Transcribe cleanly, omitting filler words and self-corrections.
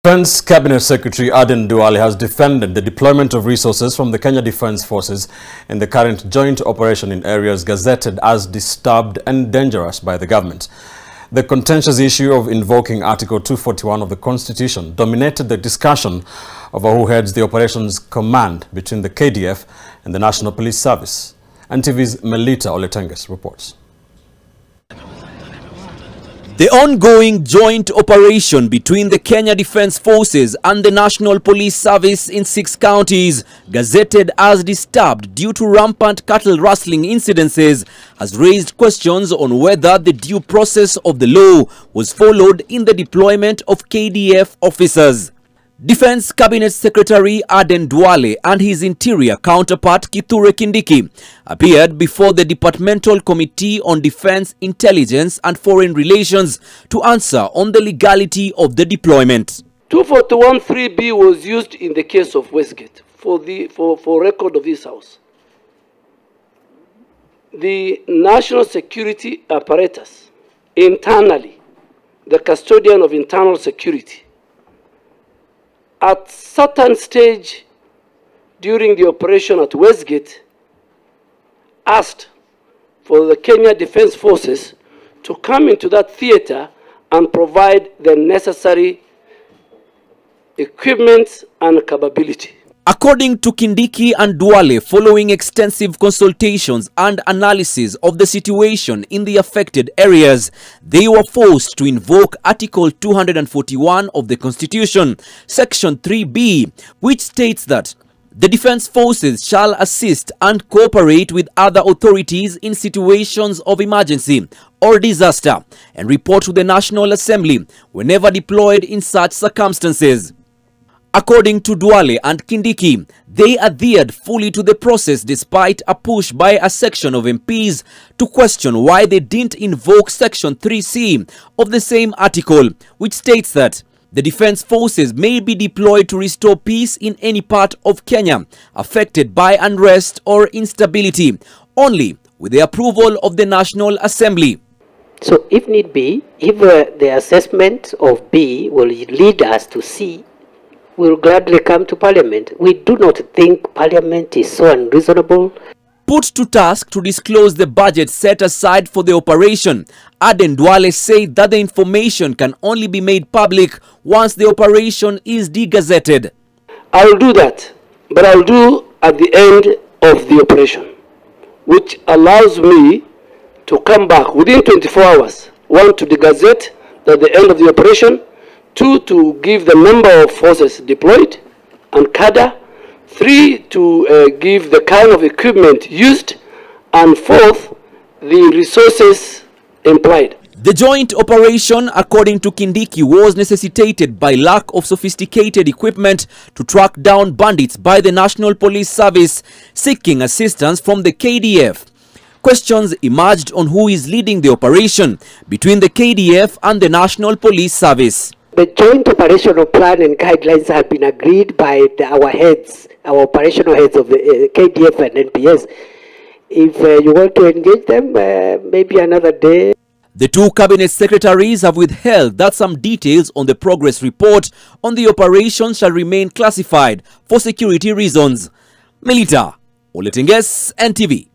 Defense Cabinet Secretary Duale has defended the deployment of resources from the Kenya Defense Forces in the current joint operation in areas gazetted as disturbed and dangerous by the government. The contentious issue of invoking Article 241 of the Constitution dominated the discussion over who heads the operations command between the KDF and the National Police Service. NTV's Melita Oletenges reports. The ongoing joint operation between the Kenya Defense Forces and the National Police Service in 6 counties, gazetted as disturbed due to rampant cattle rustling incidences, has raised questions on whether the due process of the law was followed in the deployment of KDF officers. Defense Cabinet Secretary Duale and his interior counterpart Kithure Kindiki appeared before the Departmental Committee on Defense, Intelligence and Foreign Relations to answer on the legality of the deployment. 241(3)(b) was used in the case of Westgate for record of this House. The national security apparatus, internally, the custodian of internal security, at certain stage during the operation at Westgate, asked for the Kenya Defense Forces to come into that theater and provide the necessary equipment and capability. According to Kindiki and Duale, following extensive consultations and analysis of the situation in the affected areas, they were forced to invoke Article 241 of the Constitution, Section 3B, which states that the Defense Forces shall assist and cooperate with other authorities in situations of emergency or disaster and report to the National Assembly whenever deployed in such circumstances. According to Duale and Kindiki, they adhered fully to the process despite a push by a section of MPs to question why they didn't invoke Section 3C of the same article, which states that the Defense Forces may be deployed to restore peace in any part of Kenya affected by unrest or instability, only with the approval of the National Assembly. So if need be, if the assessment of B will lead us to C, we will gladly come to Parliament. We do not think Parliament is so unreasonable. Put to task to disclose the budget set aside for the operation, Duale said that the information can only be made public once the operation is degazetted. I will do that, but I will do at the end of the operation, which allows me to come back within 24 hours. 1, to degazette at the end of the operation. 2, to give the number of forces deployed and cadre. 3, to give the kind of equipment used. And 4th, the resources implied. The joint operation, according to Kindiki, was necessitated by lack of sophisticated equipment to track down bandits by the National Police Service seeking assistance from the KDF. Questions emerged on who is leading the operation between the KDF and the National Police Service. The joint operational plan and guidelines have been agreed by our heads, our operational heads of the KDF and NPS. If you want to engage them, maybe another day. The 2 cabinet secretaries have withheld that some details on the progress report on the operation shall remain classified for security reasons. Melita Oletenges, NTV.